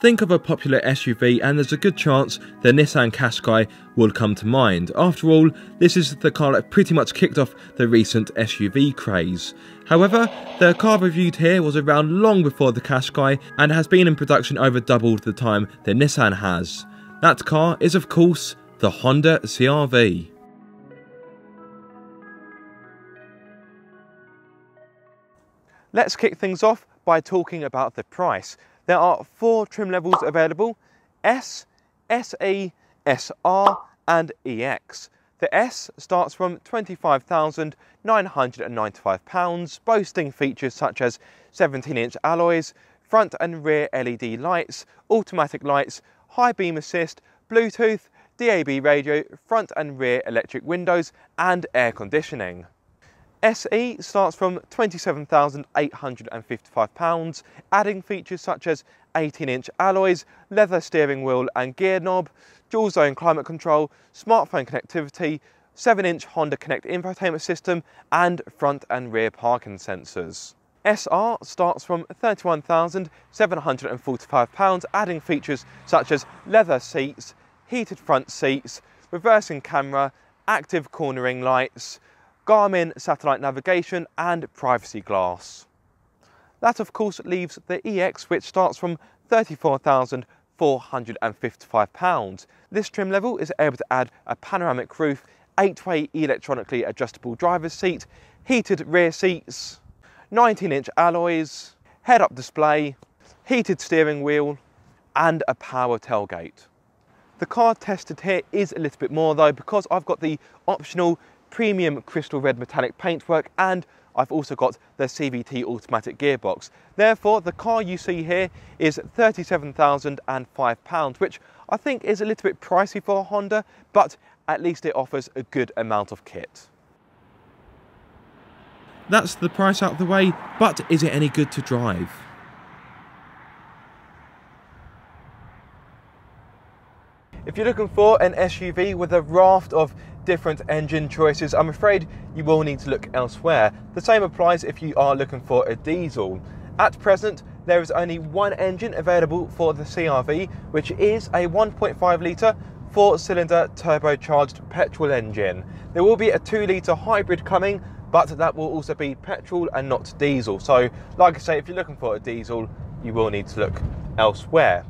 Think of a popular SUV and there's a good chance the Nissan Qashqai will come to mind. After all, this is the car that pretty much kicked off the recent SUV craze. However, the car reviewed here was around long before the Qashqai and has been in production over double the time the Nissan has. That car is of course the Honda CR-V. Let's kick things off by talking about the price. There are 4 trim levels available: S, SE, SR and EX. The S starts from £25,995, boasting features such as 17-inch alloys, front and rear LED lights, automatic lights, high beam assist, Bluetooth, DAB radio, front and rear electric windows and air conditioning. SE starts from £27,855, adding features such as 18-inch alloys, leather steering wheel and gear knob, dual zone climate control, smartphone connectivity, 7-inch Honda Connect infotainment system and front and rear parking sensors. SR starts from £31,745, adding features such as leather seats, heated front seats, reversing camera, active cornering lights, Garmin satellite navigation and privacy glass. That of course leaves the EX, which starts from £34,455. This trim level is able to add a panoramic roof, 8-way electronically adjustable driver's seat, heated rear seats, 19-inch alloys, head-up display, heated steering wheel and a power tailgate. The car tested here is a little bit more though, because I've got the optional premium crystal red metallic paintwork and I've also got the CVT automatic gearbox. Therefore, the car you see here is £37,005, which I think is a little bit pricey for a Honda, but at least it offers a good amount of kit. That's the price out of the way, but is it any good to drive? If you're looking for an SUV with a raft of different engine choices, I'm afraid you will need to look elsewhere. The same applies if you are looking for a diesel. At present, there is only one engine available for the CR-V, which is a 1.5 litre 4-cylinder turbocharged petrol engine. There will be a 2-litre hybrid coming, but that will also be petrol and not diesel. So, like I say, if you're looking for a diesel, you will need to look elsewhere.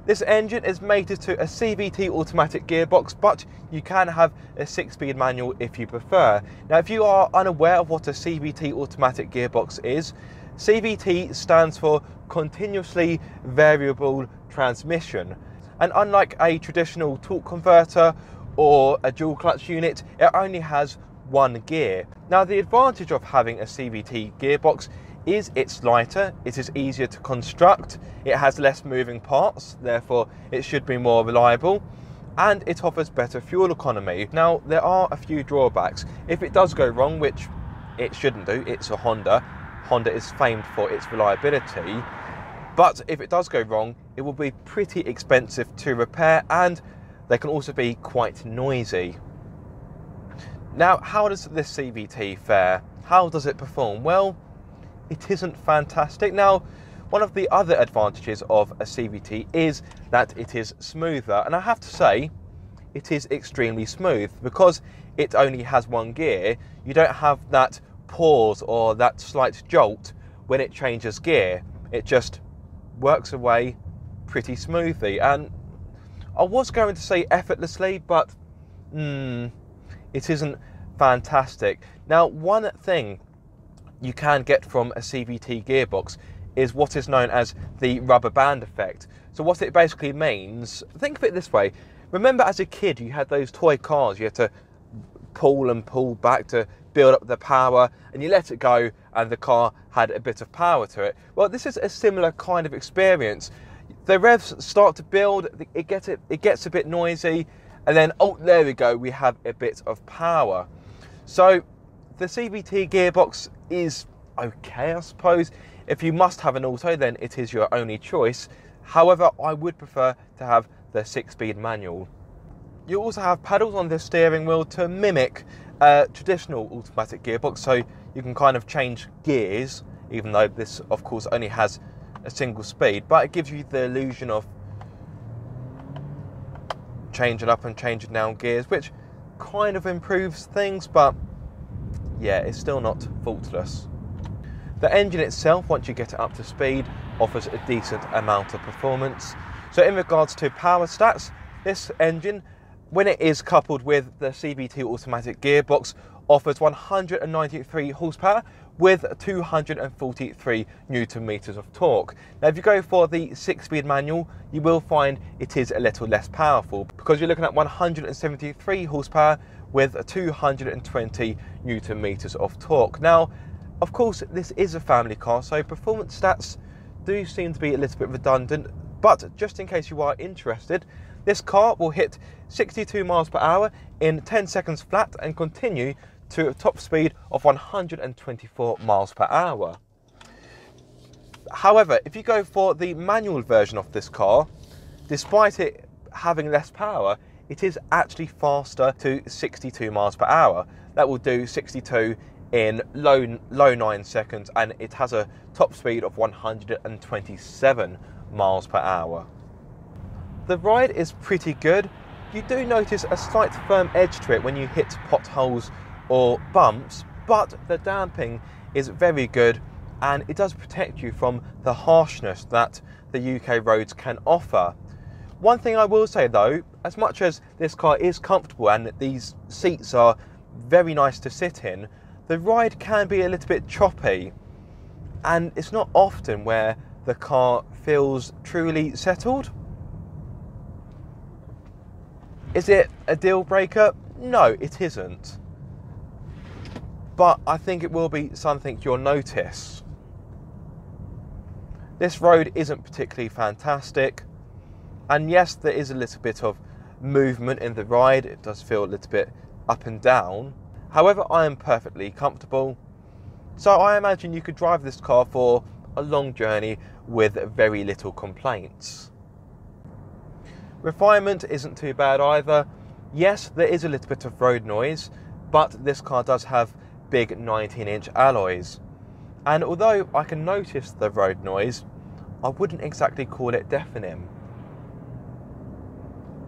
This engine is mated to a CVT automatic gearbox, but you can have a 6-speed manual if you prefer. Now, if you are unaware of what a CVT automatic gearbox is, CVT stands for continuously variable transmission. And unlike a traditional torque converter or a dual clutch unit, it only has one gear. Now, the advantage of having a CVT gearbox is it's lighter, it is easier to construct, it has less moving parts, therefore it should be more reliable, and it offers better fuel economy. Now, there are a few drawbacks. If it does go wrong, which it shouldn't do, it's a Honda. Honda is famed for its reliability, but if it does go wrong, it will be pretty expensive to repair, and they can also be quite noisy. Now, how does this CVT fare? How does it perform? Well, it isn't fantastic. Now, one of the other advantages of a CVT is that it is smoother, and I have to say it is extremely smooth. Because it only has one gear, you don't have that pause or that slight jolt when it changes gear. It just works away pretty smoothly, and I was going to say effortlessly, but it isn't fantastic. Now, one thing you can get from a CVT gearbox is what is known as the rubber band effect. So what it basically means, think of it this way. Remember as a kid you had those toy cars, you had to pull and pull back to build up the power, and you let it go and the car had a bit of power to it. Well, this is a similar kind of experience. The revs start to build, it gets a bit noisy, and then, oh, there we go, we have a bit of power. So the CVT gearbox is okay, I suppose. If you must have an auto, then it is your only choice. However, I would prefer to have the 6-speed manual. You also have paddles on the steering wheel to mimic a traditional automatic gearbox, so you can kind of change gears, even though this of course only has a single speed, but it gives you the illusion of changing up and changing down gears, which kind of improves things, but yeah, it's still not faultless. The engine itself, once you get it up to speed, offers a decent amount of performance. So in regards to power stats, this engine, when it is coupled with the CVT automatic gearbox, offers 193 horsepower with 243 newton meters of torque. Now if you go for the 6-speed manual, you will find it is a little less powerful, because you're looking at 173 horsepower with 220 newton meters of torque. Now of course this is a family car, so performance stats do seem to be a little bit redundant, but just in case you are interested, this car will hit 62 miles per hour in 10 seconds flat and continue to a top speed of 124 miles per hour. However, if you go for the manual version of this car, despite it having less power, it is actually faster to 62 miles per hour. That will do 62 in low 9 seconds, and it has a top speed of 127 miles per hour. The ride is pretty good. You do notice a slight firm edge to it when you hit potholes or bumps, but the damping is very good and it does protect you from the harshness that the UK roads can offer. One thing I will say though, as much as this car is comfortable and these seats are very nice to sit in, the ride can be a little bit choppy, and it's not often where the car feels truly settled. Is it a deal breaker? No, it isn't. But I think it will be something you'll notice. This road isn't particularly fantastic, and yes, there is a little bit of movement in the ride. It does feel a little bit up and down. However, I am perfectly comfortable, so I imagine you could drive this car for a long journey with very little complaints. Refinement isn't too bad either. Yes, there is a little bit of road noise, but this car does have big 19-inch alloys. And although I can notice the road noise, I wouldn't exactly call it deafening.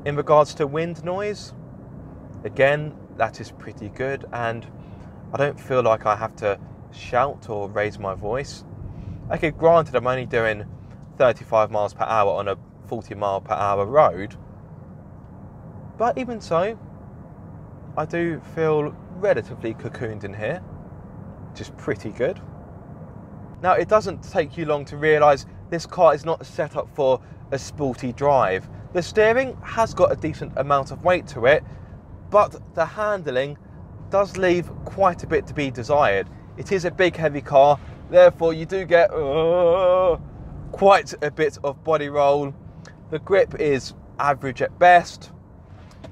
In regards to wind noise, again, that is pretty good, and I don't feel like I have to shout or raise my voice. Okay, granted, I'm only doing 35 miles per hour on a 40 mile per hour road, but even so, I do feel relatively cocooned in here, which is pretty good. Now, it doesn't take you long to realise this car is not set up for a sporty drive. The steering has got a decent amount of weight to it, but the handling does leave quite a bit to be desired. It is a big heavy car, therefore you do get quite a bit of body roll. The grip is average at best,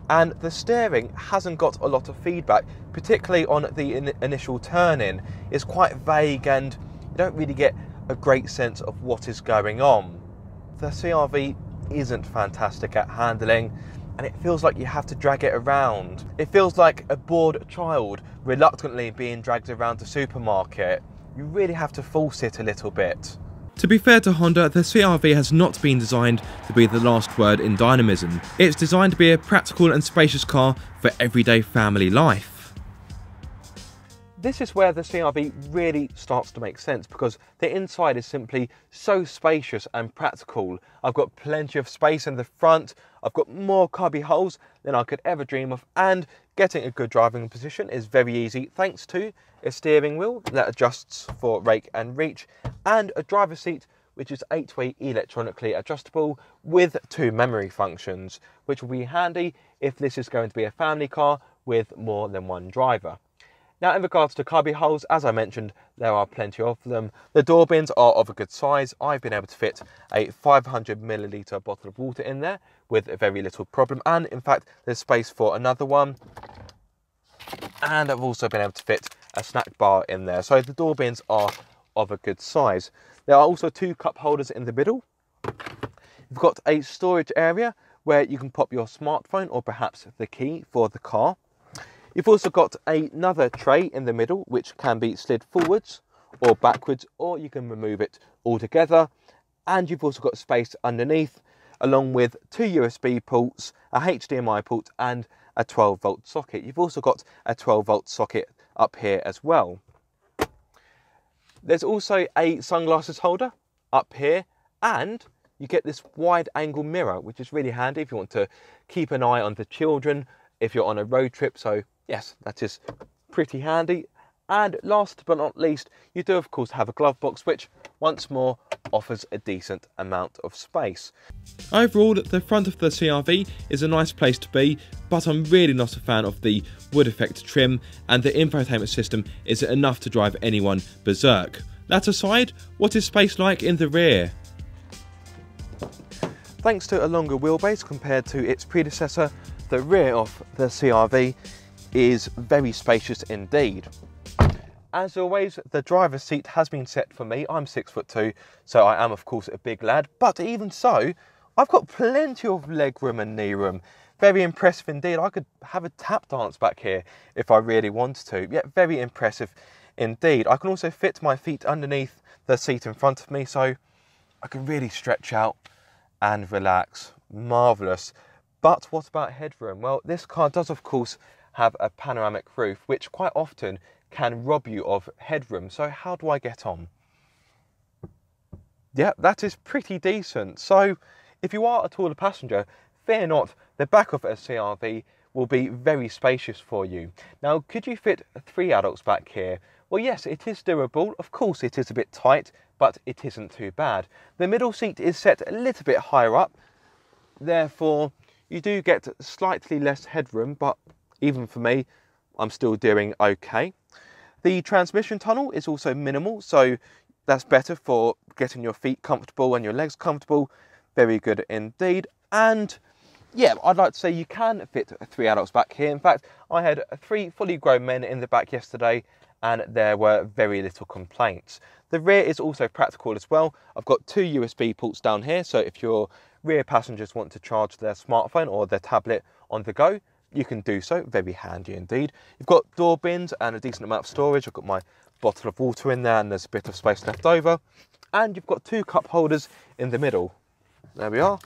and the steering hasn't got a lot of feedback, particularly on the initial turn-in. It's quite vague and you don't really get a great sense of what is going on. The CR-V isn't fantastic at handling, and it feels like you have to drag it around. It feels like a bored child reluctantly being dragged around the supermarket. You really have to force it a little bit. To be fair to Honda, the CR-V has not been designed to be the last word in dynamism. It's designed to be a practical and spacious car for everyday family life. This is where the CR-V really starts to make sense, because the inside is simply so spacious and practical. I've got plenty of space in the front, I've got more cubby holes than I could ever dream of, and getting a good driving position is very easy thanks to a steering wheel that adjusts for rake and reach, and a driver's seat which is 8-way electronically adjustable with 2 memory functions, which will be handy if this is going to be a family car with more than one driver. Now, in regards to cubby holes, as I mentioned, there are plenty of them. The door bins are of a good size. I've been able to fit a 500ml bottle of water in there with very little problem, and in fact there's space for another one, and I've also been able to fit a snack bar in there, so the door bins are of a good size. There are also 2 cup holders in the middle. You've got a storage area where you can pop your smartphone or perhaps the key for the car. You've also got another tray in the middle which can be slid forwards or backwards, or you can remove it altogether. and you've also got space underneath, along with 2 USB ports, a HDMI port and a 12-volt socket. You've also got a 12-volt socket up here as well. There's also a sunglasses holder up here, and you get this wide angle mirror, which is really handy if you want to keep an eye on the children if you're on a road trip. So yes, that is pretty handy. And last but not least, you do of course have a glove box, which once more offers a decent amount of space. Overall, the front of the CR-V is a nice place to be, but I'm really not a fan of the wood effect trim, and the infotainment system isn't enough to drive anyone berserk. That aside, what is space like in the rear? Thanks to a longer wheelbase compared to its predecessor, the rear of the CR-V is very spacious indeed. As always, the driver's seat has been set for me. I'm 6'2", so I am of course a big lad, but even so, I've got plenty of leg room and knee room. Very impressive indeed. I could have a tap dance back here if I really wanted to. Yeah, very impressive indeed. I can also fit my feet underneath the seat in front of me, so I can really stretch out and relax. Marvellous. But what about headroom? Well, this car does of course have a panoramic roof, which quite often can rob you of headroom. So how do I get on? Yeah, that is pretty decent. So if you are a taller passenger, fear not, the back of a CR-V will be very spacious for you. Now, could you fit 3 adults back here? Well, yes, it is doable. Of course, it is a bit tight, but it isn't too bad. The middle seat is set a little bit higher up. Therefore, you do get slightly less headroom, but even for me, I'm still doing okay. The transmission tunnel is also minimal, so that's better for getting your feet comfortable and your legs comfortable. Very good indeed. And yeah, I'd like to say you can fit 3 adults back here. In fact, I had 3 fully grown men in the back yesterday, and there were very little complaints. The rear is also practical as well. I've got 2 USB ports down here, so if your rear passengers want to charge their smartphone or their tablet on the go, you can do so. Very handy indeed. You've got door bins and a decent amount of storage. I've got my bottle of water in there, and there's a bit of space left over. And you've got 2 cup holders in the middle. There we are.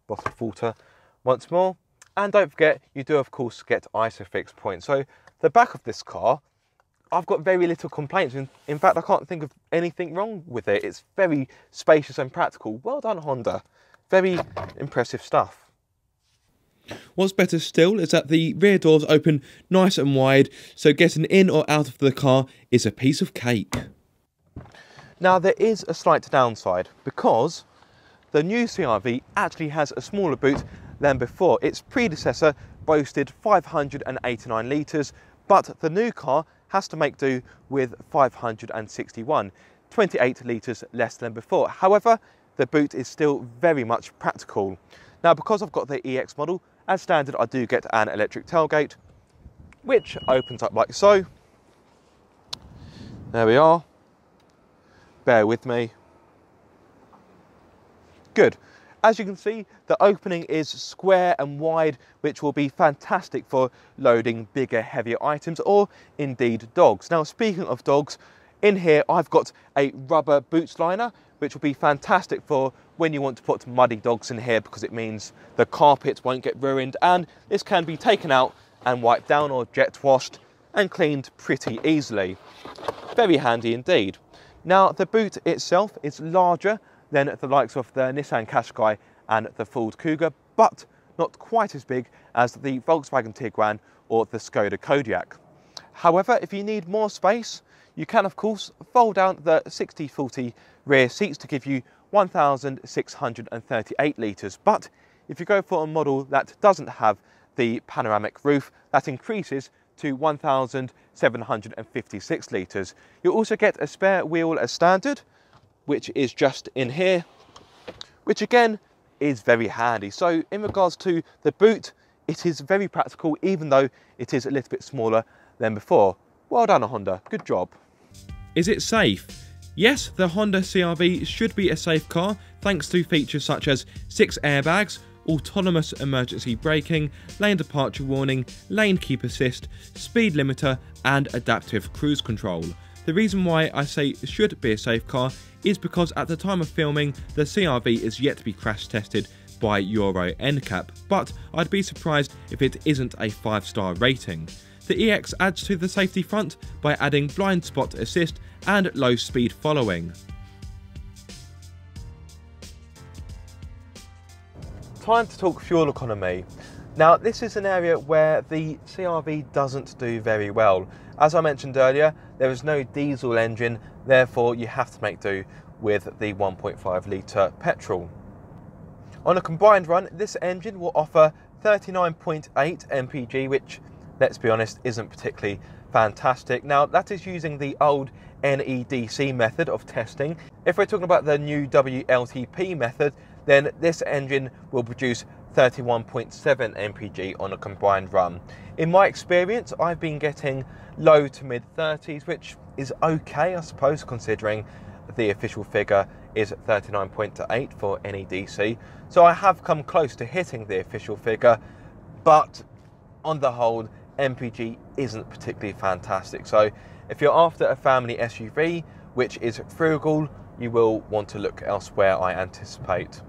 Bottle of water once more. And don't forget, you do of course get ISOFIX points. So the back of this car, I've got very little complaints. In fact, I can't think of anything wrong with it. It's very spacious and practical. Well done, Honda. Very impressive stuff. What's better still is that the rear doors open nice and wide, so getting in or out of the car is a piece of cake. Now, there is a slight downside, because the new CR-V actually has a smaller boot than before. Its predecessor boasted 589 litres, but the new car has to make do with 561, 28 litres less than before. However, the boot is still very much practical. Now, because I've got the EX model, as standard, I do get an electric tailgate, which opens up like so. There we are. Bear with me. Good. As you can see, the opening is square and wide, which will be fantastic for loading bigger, heavier items, or indeed dogs. Now, speaking of dogs, in here I've got a rubber boots liner, which will be fantastic for when you want to put muddy dogs in here, because it means the carpet won't get ruined, and this can be taken out and wiped down or jet washed and cleaned pretty easily. Very handy indeed. Now, the boot itself is larger than the likes of the Nissan Qashqai and the Ford Kuga, but not quite as big as the Volkswagen Tiguan or the Skoda Kodiaq. However, if you need more space, you can of course fold down the 60/40 rear seats to give you 1,638 litres, but if you go for a model that doesn't have the panoramic roof, that increases to 1,756 litres. You'll also get a spare wheel as standard, which is just in here, which again is very handy. So in regards to the boot, it is very practical, even though it is a little bit smaller than before. Well done, Honda, good job. Is it safe? Yes, the Honda CR-V should be a safe car thanks to features such as 6 airbags, autonomous emergency braking, lane departure warning, lane keep assist, speed limiter and adaptive cruise control. The reason why I say it should be a safe car is because at the time of filming, the CR-V is yet to be crash tested by Euro NCAP, but I'd be surprised if it isn't a 5-star rating. The EX adds to the safety front by adding blind spot assist and low speed following. Time to talk fuel economy. Now, this is an area where the CR-V doesn't do very well. As I mentioned earlier, there is no diesel engine, therefore you have to make do with the 1.5 litre petrol. On a combined run, this engine will offer 39.8 mpg, which, let's be honest, isn't particularly fantastic. Now, that is using the old NEDC method of testing. If we're talking about the new WLTP method, then this engine will produce 31.7 mpg on a combined run. In my experience, I've been getting low to mid 30s, which is okay, I suppose, considering the official figure is 39.8 for NEDC. So I have come close to hitting the official figure, but on the whole, MPG isn't particularly fantastic. So if you're after a family SUV, which is frugal, you will want to look elsewhere, I anticipate.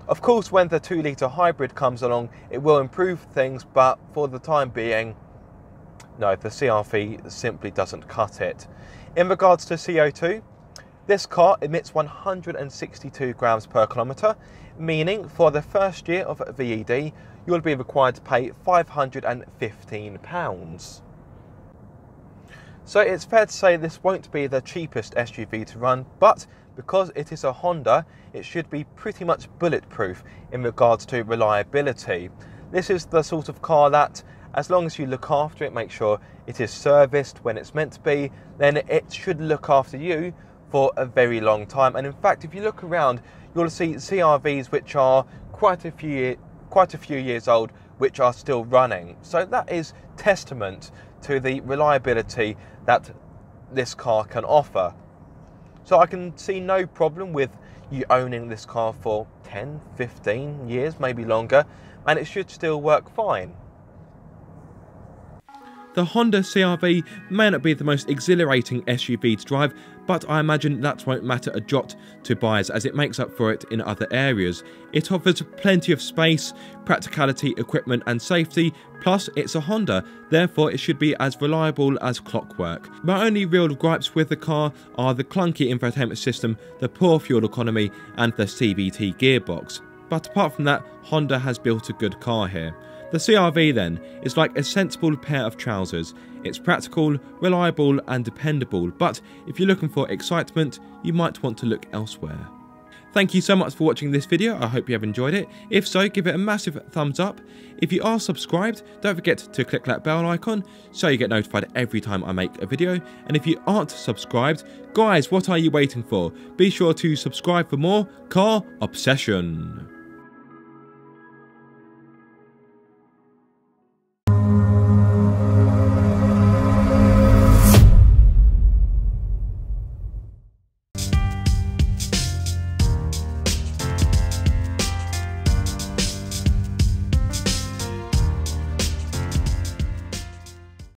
Of course, when the 2 litre hybrid comes along, it will improve things, but for the time being, no, the CR-V simply doesn't cut it. In regards to CO2, this car emits 162 grams per kilometre, meaning for the first year of VED, you will be required to pay £515. So it's fair to say this won't be the cheapest SUV to run, but because it is a Honda, it should be pretty much bulletproof in regards to reliability. This is the sort of car that, as long as you look after it, make sure it is serviced when it's meant to be, then it should look after you for a very long time. And in fact, if you look around, you'll see CR-Vs which are quite a few years old, which are still running. So that is testament to the reliability that this car can offer. So I can see no problem with you owning this car for 10, 15 years, maybe longer, and it should still work fine. The Honda CR-V may not be the most exhilarating SUV to drive, but I imagine that won't matter a jot to buyers as it makes up for it in other areas. It offers plenty of space, practicality, equipment and safety, plus it's a Honda, therefore it should be as reliable as clockwork. My only real gripes with the car are the clunky infotainment system, the poor fuel economy and the CVT gearbox. But apart from that, Honda has built a good car here. The CR-V then is like a sensible pair of trousers. It's practical, reliable and dependable, but if you're looking for excitement, you might want to look elsewhere. Thank you so much for watching this video, I hope you have enjoyed it. If so, give it a massive thumbs up. If you are subscribed, don't forget to click that bell icon so you get notified every time I make a video. And if you aren't subscribed, guys, what are you waiting for? Be sure to subscribe for more car obsession.